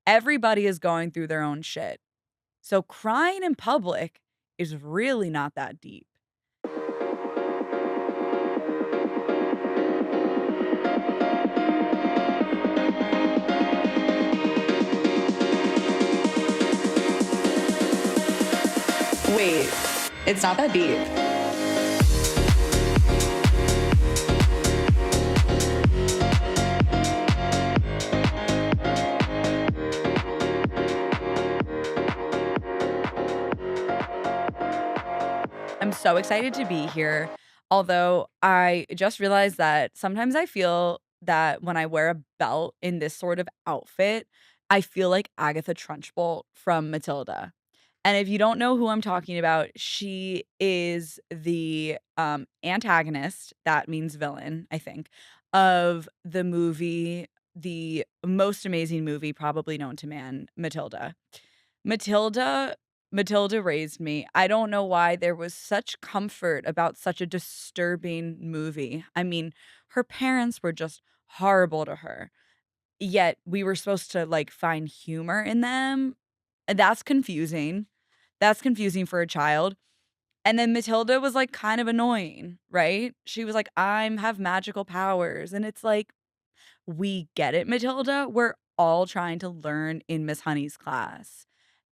Everybody is going through their own shit. So crying in public is really not that deep. Wait, it's not that deep. I'm so excited to be here. Although I just realized that sometimes I feel that when I wear a belt in this sort of outfit, I feel like Agatha Trunchbull from Matilda. And if you don't know who I'm talking about, she is the antagonist, that means villain, I think, of the movie, the most amazing movie probably known to man, Matilda. Matilda Matilda raised me. I don't know why there was such comfort about such a disturbing movie. I mean, her parents were just horrible to her, yet we were supposed to, like, find humor in them, and that's confusing. That's confusing for a child, and then Matilda was, like, kind of annoying, right? She was like, "I'm have magical powers," and it's like, "We get it, Matilda. We're all trying to learn in Miss Honey's class."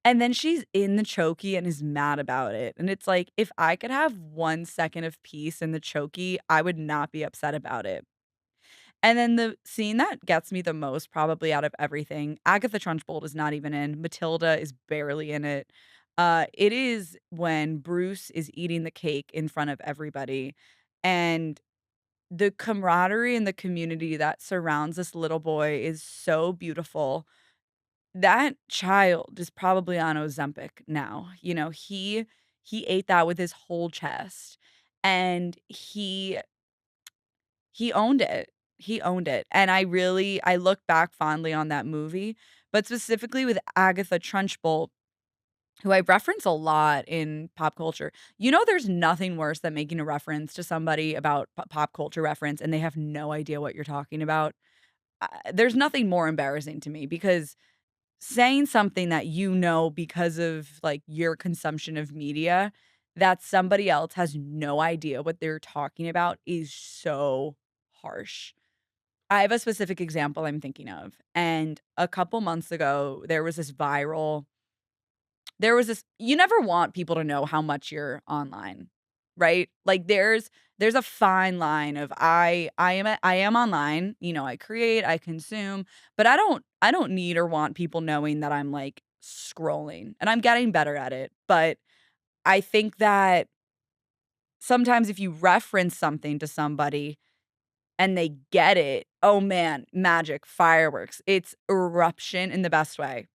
And then she's in the chokey and is mad about it, and it's like, if I could have 1 second of peace in the chokey, I would not be upset about it. And then the scene that gets me the most probably out of everything, Agatha Trunchbull is not even in, Matilda is barely in it. It is when Bruce is eating the cake in front of everybody, and the camaraderie and the community that surrounds this little boy is so beautiful. That child is probably on Ozempic now, he ate that with his whole chest, and he owned it. He owned it, and I look back fondly on that movie, but specifically with Agatha Trunchbull, who I reference a lot in pop culture. There's nothing worse than making a reference to somebody about pop culture reference, and they have no idea what you're talking about. There's nothing more embarrassing to me because saying something that because of, like, your consumption of media, that somebody else has no idea what they're talking about is so harsh. I have a specific example I'm thinking of, and a couple months ago, there was this you never want people to know how much you're online, right? Like, there's a fine line of I am online, I create, I consume, but I don't need or want people knowing that I'm, like, scrolling, and I'm getting better at it, but I think that sometimes if you reference something to somebody and they get it, oh man, magic, fireworks. It's eruption in the best way.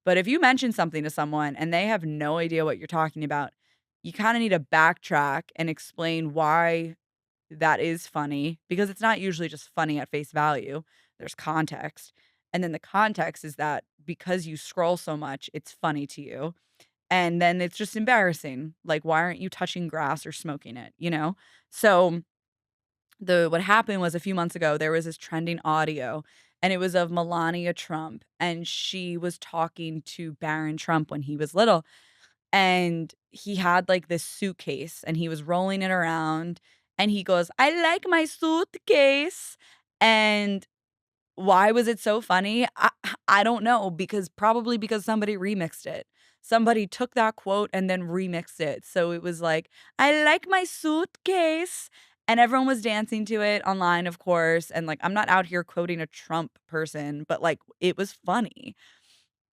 But if you mention something to someone and they have no idea what you're talking about, you kinda need to backtrack and explain why that is funny, because it's not usually just funny at face value. There's context. And then the context is that because you scroll so much, it's funny to you. And then it's just embarrassing. Like, why aren't you touching grass or smoking it, you know? So the what happened was a few months ago, there was this trending audio, and it was of Melania Trump, and she was talking to Barron Trump when he was little, and he had, like, this suitcase, and he was rolling it around, and he goes, "I like my suitcase," and why was it so funny? I don't know, because somebody remixed it. Somebody took that quote and then remixed it, so it was like, "I like my suitcase," and everyone was dancing to it online, of course, and, like, I'm not out here quoting a Trump person, but, like, it was funny.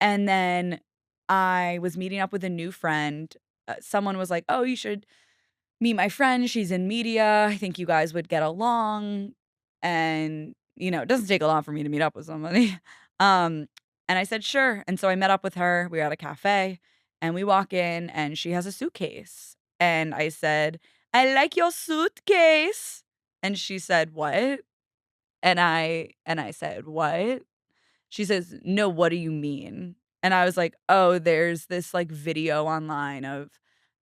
And then I was meeting up with a new friend. Someone was like, "Oh, you should meet my friend. She's in media. I think you guys would get along." And, it doesn't take a lot for me to meet up with somebody. Um, and I said, "Sure." And so I met up with her. We were at a cafe and we walk in and she has a suitcase. And I said, "I like your suitcase." And she said, "What?" And I said, "What?" She says, "No, what do you mean?" And I was like, "Oh, there's this, like, video online of,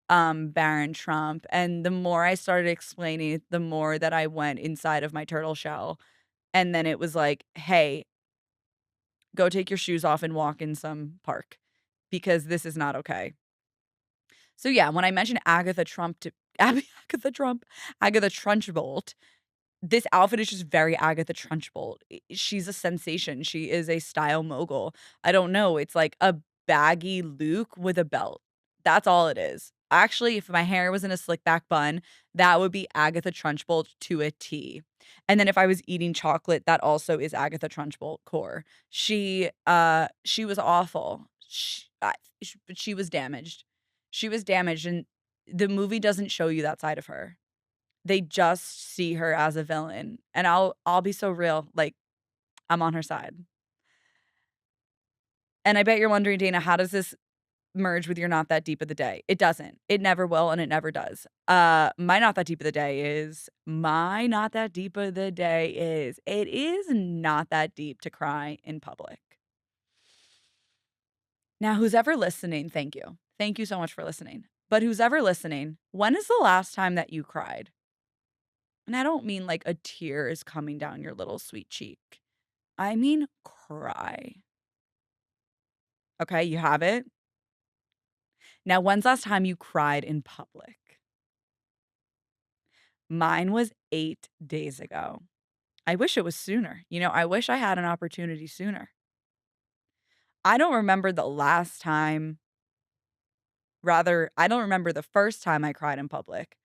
Barron Trump," and the more I started explaining it, the more that I went inside of my turtle shell, and then it was like, "Hey, Go take your shoes off and walk in some park because this is not okay. So, yeah, when I mentioned Agatha Trump to Agatha Trump, Agatha Trunchbull, this outfit is just very Agatha Trunchbull. She's a sensation. She is a style mogul. I don't know, it's like a baggy Luke with a belt. That's all it is. Actually, if my hair was in a slick back bun, that would be Agatha Trunchbull to a T. And then if I was eating chocolate, that also is Agatha Trunchbull core. She was awful. But she was damaged. She was damaged, and the movie doesn't show you that side of her. They just see her as a villain, and I'll be so real, like, I'm on her side. And I bet you're wondering, Dana, how does this merge with your not that deep of the day? It doesn't. It never will, and it never does. My not that deep of the day is, it is not that deep to cry in public. Now, who's ever listening, thank you. Thank you so much for listening. But who's ever listening, when is the last time that you cried? And I don't mean like a tear is coming down your little sweet cheek. I mean cry. Okay, you have it? Now, when's last time you cried in public? Mine was 8 days ago. I wish it was sooner. I wish I had an opportunity sooner. I don't remember the last time rather, I don't remember the first time I cried in public,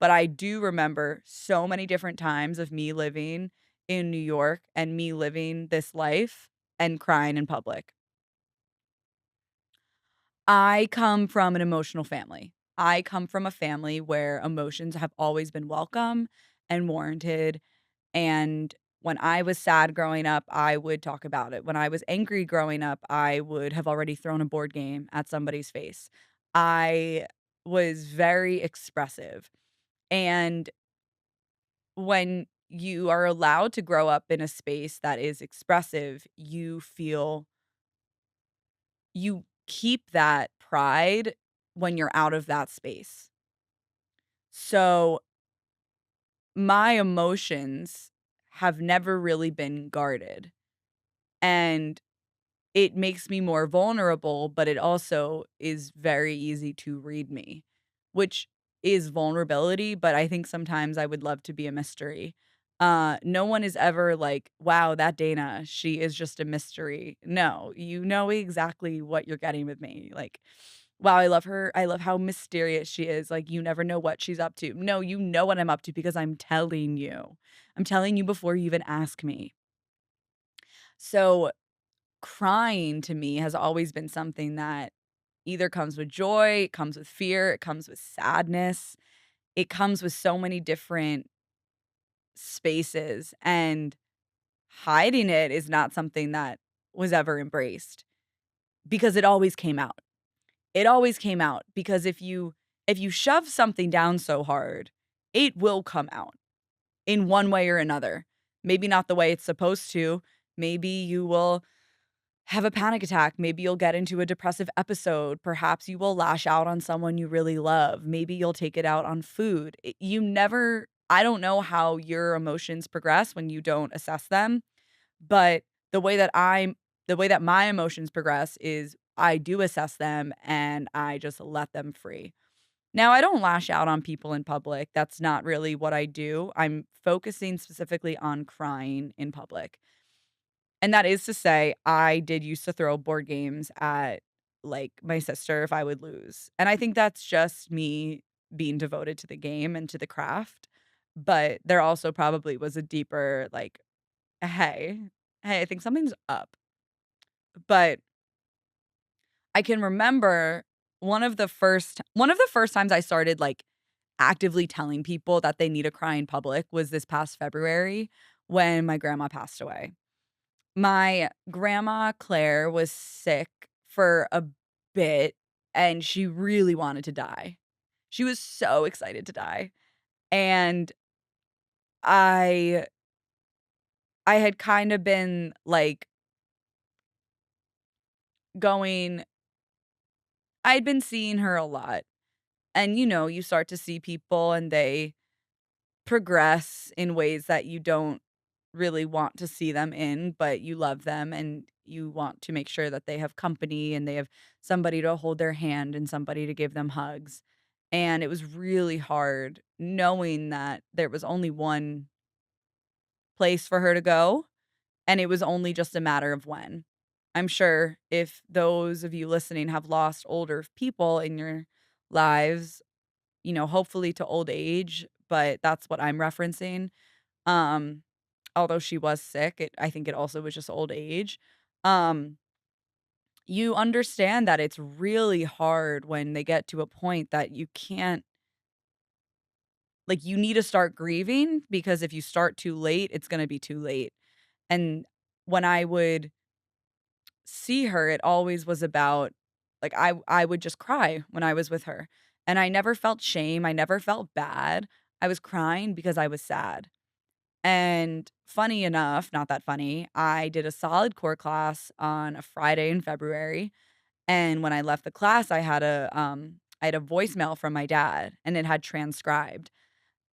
but I do remember so many different times of me living in New York and me living this life and crying in public. I come from an emotional family. I come from a family where emotions have always been welcome and warranted. And when I was sad growing up, I would talk about it. When I was angry growing up, I would have already thrown a board game at somebody's face. I was very expressive. And when you are allowed to grow up in a space that is expressive, you keep that pride when you're out of that space. So, my emotions have never really been guarded, and it makes me more vulnerable, but it also is very easy to read me, which is vulnerability, but I think sometimes I would love to be a mystery. No one is ever like, "Wow, that Dana, she is just a mystery." No, you know exactly what you're getting with me. Like, "Wow, I love her. I love how mysterious she is." Like, you never know what she's up to. No, you know what I'm up to because I'm telling you. I'm telling you before you even ask me. So, crying to me has always been something that either comes with joy, it comes with fear, it comes with sadness, it comes with so many different spaces, and hiding it is not something that was ever embraced because it always came out. It always came out because if you shove something down so hard, it will come out in one way or another. Maybe not the way it's supposed to. Maybe you will have a panic attack. Maybe you'll get into a depressive episode. Perhaps you will lash out on someone you really love. Maybe you'll take it out on food. I don't know how your emotions progress when you don't assess them, but the way that I'm, the way that my emotions progress is I do assess them and I just let them free. Now, I don't lash out on people in public. That's not really what I do. I'm focusing specifically on crying in public. And that is to say, I did used to throw board games at, like, my sister if I would lose, and I think that's just me being devoted to the game and to the craft, but there also probably was a deeper, like, "Hey, hey, I think something's up." But I can remember one of the first times I started, like, actively telling people that they need to cry in public was this past February when my grandma passed away. My grandma Claire was sick for a bit, and she really wanted to die. She was so excited to die, and I I had kinda been, like, going I'd been seeing her a lot, and, you start to see people and they progress in ways that you don't really want to see them in, but you love them, and You want to make sure that they have company and they have somebody to hold their hand and somebody to give them hugs. And it was really hard knowing that there was only one place for her to go, and it was only just a matter of when. I'm sure if those of you listening have lost older people in your lives, hopefully to old age, but that's what I'm referencing. Um, Although she was sick, I think it also was just old age. Um, you understand that it's really hard when they get to a point that you can't, like, you need to start grieving, because if you start too late, it's gonna be too late. And when I would see her, it always was about, like, I would just cry when I was with her, and I never felt shame, I never felt bad. I was crying because I was sad. And funny enough, not that funny, I did a solid core class on a Friday in February, and when I left the class, I had a voicemail from my dad, and it had transcribed.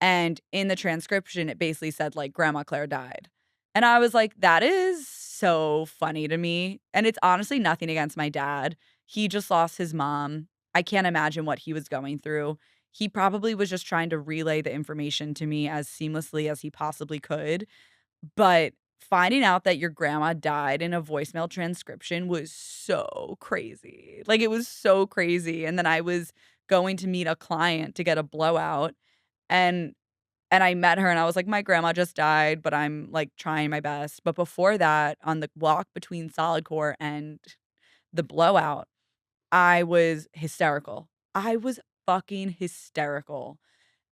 And in the transcription, it basically said, like, "Grandma Claire died." And I was like, "That is so funny to me." And it's honestly nothing against my dad. He just lost his mom. I can't imagine what he was going through. He probably was just trying to relay the information to me as seamlessly as he possibly could. But finding out that your grandma died in a voicemail transcription was so crazy. Like, it was so crazy. And then I was going to meet a client to get a blowout, and I met her and I was like, "My grandma just died, but I'm, like, trying my best." But before that, on the walk between solid core and the blowout, I was hysterical. I was fucking hysterical,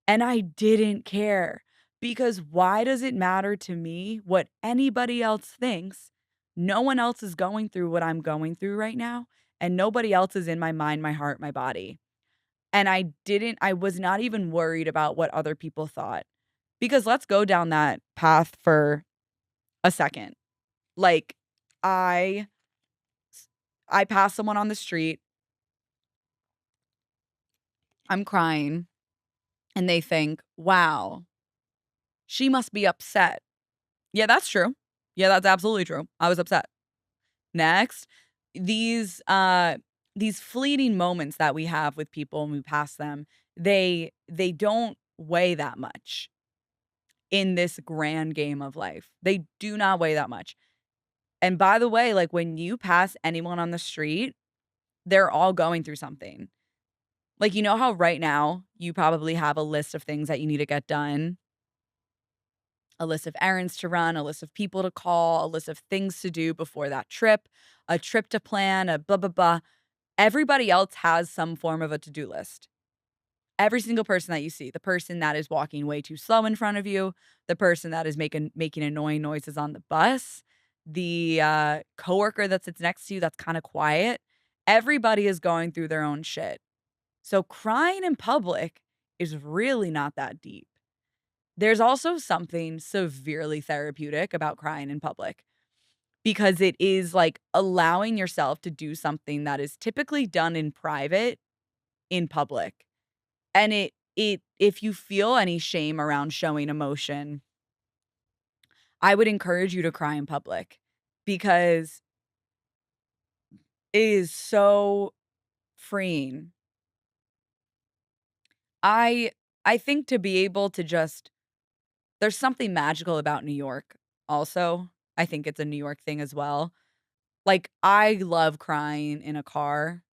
and I didn't care, because why does it matter to me what anybody else thinks? No one else is going through what I'm going through right now, and nobody else is in my mind, my heart, my body. And I was not even worried about what other people thought. Because let's go down that path for a second. Like, I I pass someone on the street, I'm crying, and they think, "Wow, she must be upset." Yeah, that's true. Yeah, that's absolutely true. I was upset. Next, these, uh these fleeting moments that we have with people when we pass them, they don't weigh that much in this grand game of life. They do not weigh that much. And by the way, like, when you pass anyone on the street, they're all going through something. Like, you know how right now you probably have a list of things that you need to get done, a list of errands to run, a list of people to call, a list of things to do before that trip, a trip to plan, a blah, blah, blah. Everybody else has some form of a to-do list. Every single person that you see, the person that is walking way too slow in front of you, the person that is making annoying noises on the bus, the, coworker that sits next to you that's kinda quiet. Everybody is going through their own shit. So crying in public is really not that deep. There's also something severely therapeutic about crying in public, because it is, like, allowing yourself to do something that is typically done in private in public. And it if you feel any shame around showing emotion, I would encourage you to cry in public, because it is so freeing. I I think to be able to just there's something magical about New York also. I think it's a New York thing as well. Like, I love crying in a car.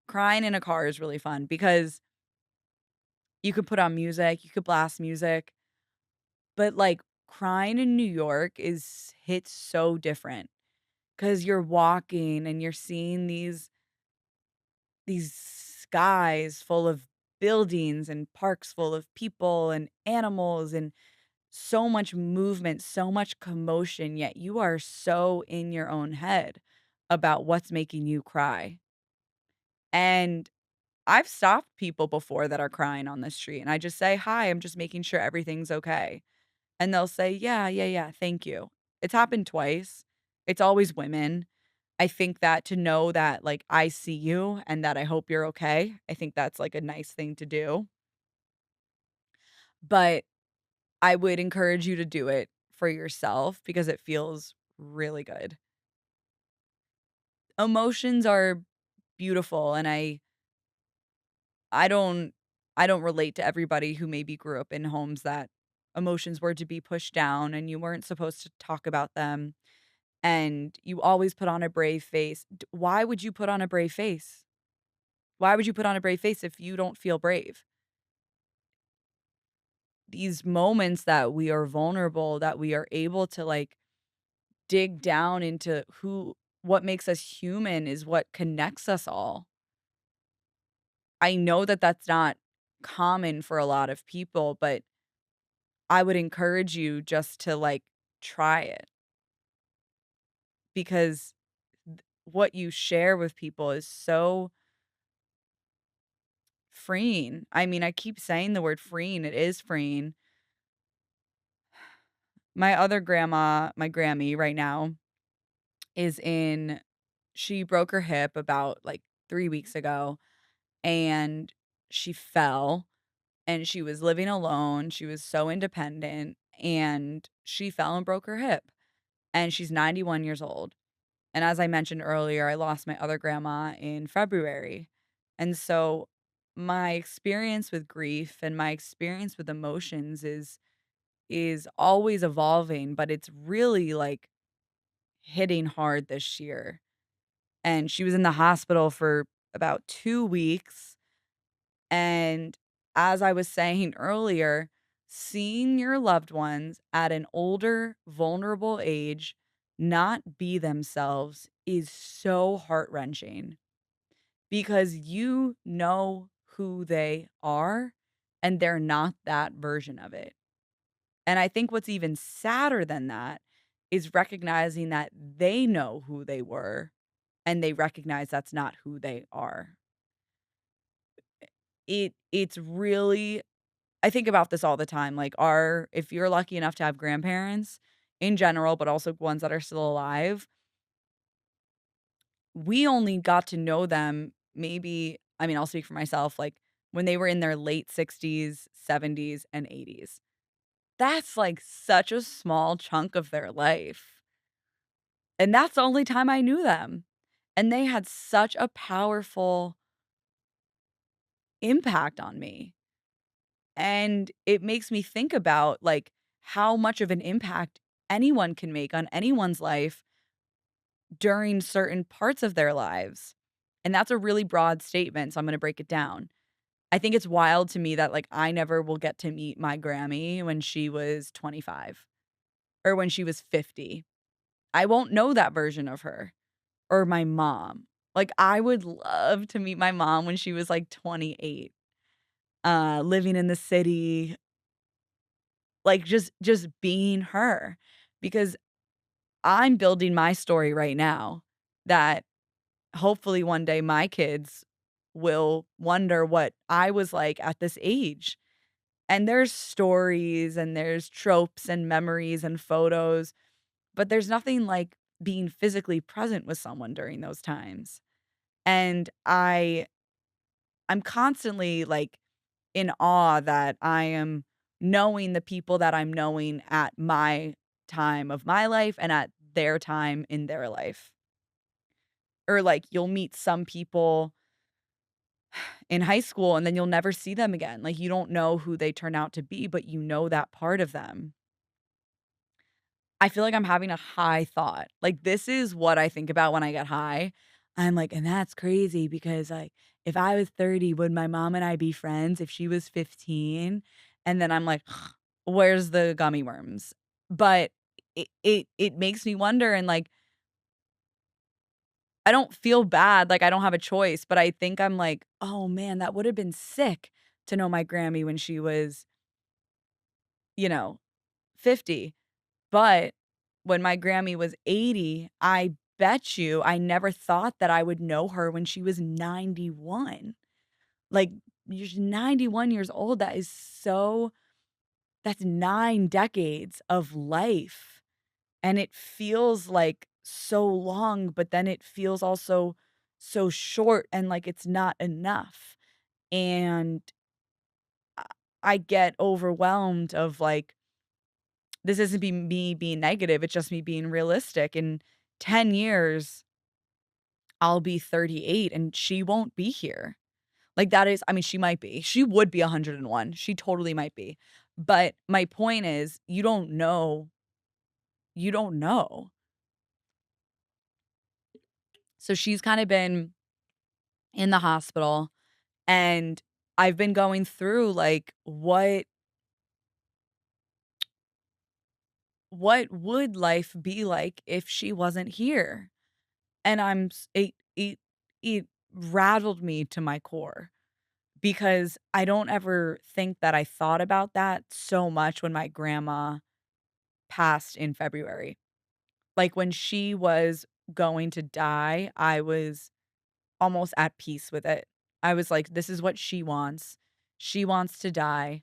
Crying in a car is really fun because you could put on music, you could blast music, but, like, crying in New York is hits so different. 'Cause you're walking and you're seeing these skies full of buildings and parks full of people and animals and so much movement, so much commotion, yet you are so in your own head about what's making you cry. And I've stopped people before that are crying on the street, and I just say, "Hi, I'm just making sure everything's okay." And they'll say, "Yeah, yeah, yeah, thank you." It's happened twice. It's always women. I think that to know that, like, I see you and that I hope you're okay, I think that's, like, a nice thing to do. But I would encourage you to do it for yourself because it feels really good. Emotions are beautiful, and I don't I don't relate to everybody who maybe grew up in homes that emotions were to be pushed down and you weren't supposed to talk about them, and you always put on a brave face. Why would you put on a brave face? Why would you put on a brave face if you don't feel brave? These moments that we are vulnerable, that we are able to, like, dig down into what makes us human is what connects us all. I know that that's not common for a lot of people, but I would encourage you just to, like, try it because what you share with people is so freeing. I mean, I keep saying the word freeing, it is freeing. My other grandma, my Grammy right now, is in she broke her hip about, like, 3 weeks ago, and she fell, and she was living alone, she was so independent, and she fell and broke her hip, and she's 91 years old. And as I mentioned earlier, I lost my other grandma in February. And so my experience with grief and my experience with emotions is always evolving, but it's really like hitting hard this year. And she was in the hospital for about 2 weeks, and as I was saying earlier, seeing your loved ones at an older, vulnerable age not be themselves is so heart-wrenching because you know who they are, and they're not that version of it. And I think what's even sadder than that is recognizing that they know who they were, and they recognize that's not who they are. It's really I think about this all the time, like, our if you're lucky enough to have grandparents in general, but also ones that are still alive, we only got to know them maybe I mean, I'll speak for myself, like, when they were in their late 60s, 70s, and 80s. That's, like, such a small chunk of their life, and that's the only time I knew them, and they had such a powerful impact on me. And it makes me think about, like, how much of an impact anyone can make on anyone's life during certain parts of their lives. And that's a really broad statement, so I'm gonna break it down. I think it's wild to me that, like, I never will get to meet my Grammy when she was 25 or when she was 50. I won't know that version of her or my mom. Like, I would love to meet my mom when she was, like, 28, living in the city, like, just being her, because I'm building my story right now that hopefully one day my kids will wonder what I was like at this age. And there's stories and there's tropes and memories and photos, but there's nothing like being physically present with someone during those times. And I'm constantly like in awe that I am knowing the people that I'm knowing at my time of my life and at their time in their life. Or like you'll meet some people in high school and then you'll never see them again. Like you don't know who they turn out to be, but you know that part of them. I feel like I'm having a high thought. Like, this is what I think about when I get high. I'm like, and that's crazy because, like, if I was 30, would my mom and I be friends if she was 15? And then I'm like, where's the gummy worms? But it makes me wonder and, like, I don't feel bad, like, I don't have a choice, but I think I'm like, "Oh, man, that would have been sick to know my Grammy when she was, you know, 50." But when my Grammy was 80, I bet you I never thought that I would know her when she was 91. Like, you're 91 years old, that's 9 decades of life, and it feels like so long, but then it feels also so short and like it's not enough, and I I get overwhelmed of, like, this isn't me being negative, it's just me being realistic. In 10 years, I'll be 38 and she won't be here. Like, that is I mean, she might be. She would be 101. She totally might be. But my point is, you don't know. You don't know. So she's kinda been in the hospital, and I've been going through, like, what would life be like if she wasn't here? And I'm s it rattled me to my core because I don't ever think that I thought about that so much when my grandma passed in February. Like, when she was going to die, I was almost at peace with it. I was like, "This is what she wants. She wants to die."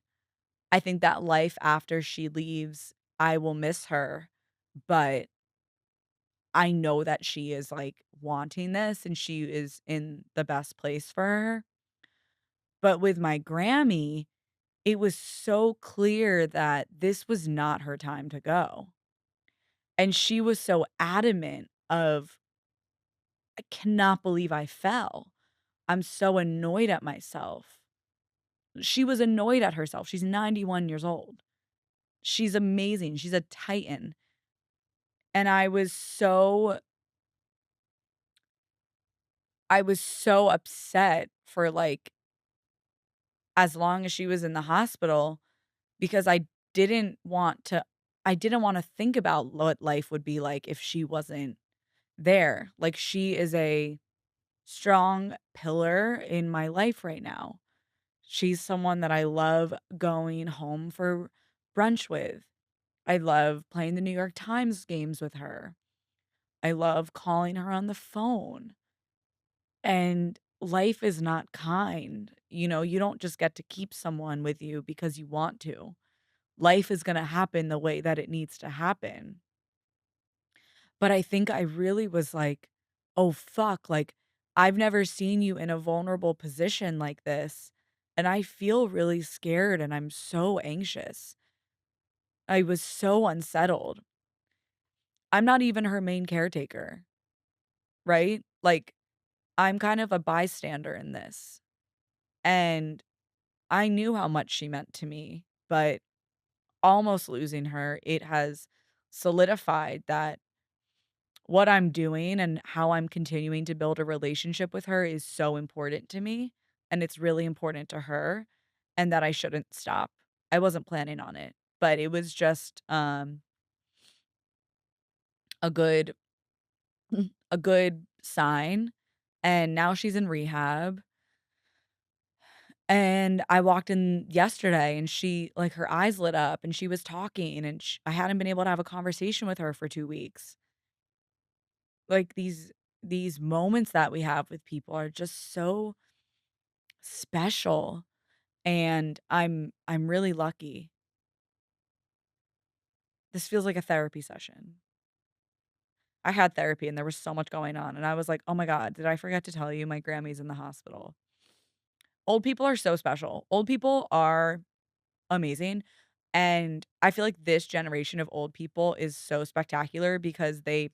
I think that life after she leaves, I will miss her, but I know that she is, like, wanting this and she is in the best place for her. But with my Grammy, it was so clear that this was not her time to go. And she was so adamant of, "I cannot believe I fell. I'm so annoyed at myself." She was annoyed at herself. She's 91 years old. She's amazing. She's a titan. And I was so upset for, like, as long as she was in the hospital because I didn't wanna think about what life would be like if she wasn't there. Like, she is a strong pillar in my life right now. She's someone that I love going home for brunch with. I love playing the New York Times games with her. I love calling her on the phone. And life is not kind. You know, you don't just get to keep someone with you because you want to. Life is gonna happen the way that it needs to happen. But I think I really was like, "Oh, fuck, like, I've never seen you in a vulnerable position like this, and I feel really scared and I'm so anxious." I was so unsettled. I'm not even her main caretaker, right? Like, I'm kind of a bystander in this, and I knew how much she meant to me, but almost losing her, it has solidified that what I'm doing and how I'm continuing to build a relationship with her is so important to me, and it's really important to her, and that I shouldn't stop. I wasn't planning on it, but it was just, a good a good sign, and now she's in rehab, and I walked in yesterday and she like, her eyes lit up and she was talking and I hadn't been able to have a conversation with her for 2 weeks. Like, these moments that we have with people are just so special, and I'm really lucky. This feels like a therapy session. I had therapy and there was so much going on, and I was like, "Oh my god, did I forget to tell you my Grammy's in the hospital?" Old people are so special. Old people are amazing, and I feel like this generation of old people is so spectacular because they,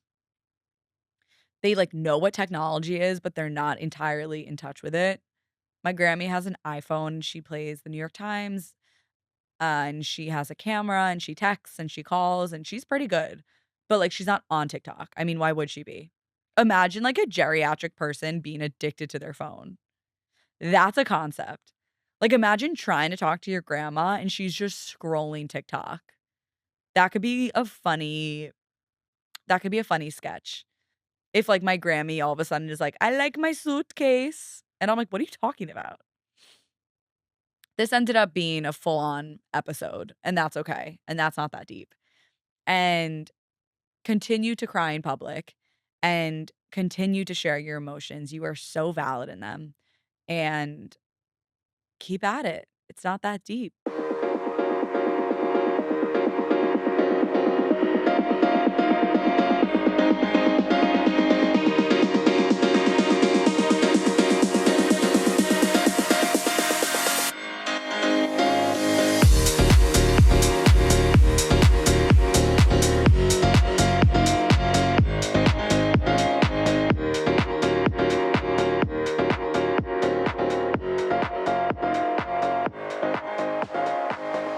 like, know what technology is, but they're not entirely in touch with it. My Grammy has an iPhone, she plays the New York Times, and she has a camera, and she texts, and she calls, and she's pretty good, but, like, she's not on TikTok. I mean, why would she be? Imagine, like, a geriatric person being addicted to their phone. That's a concept. Like, imagine trying to talk to your grandma, and she's just scrolling TikTok. That could be a funny that could be a funny sketch. If, like, my Grammy all of a sudden is like, "I like my suitcase," and I'm like, "What are you talking about?" This ended up being a full-on episode, and that's okay, and that's not that deep. And continue to cry in public and continue to share your emotions. You are so valid in them, and keep at it. It's not that deep.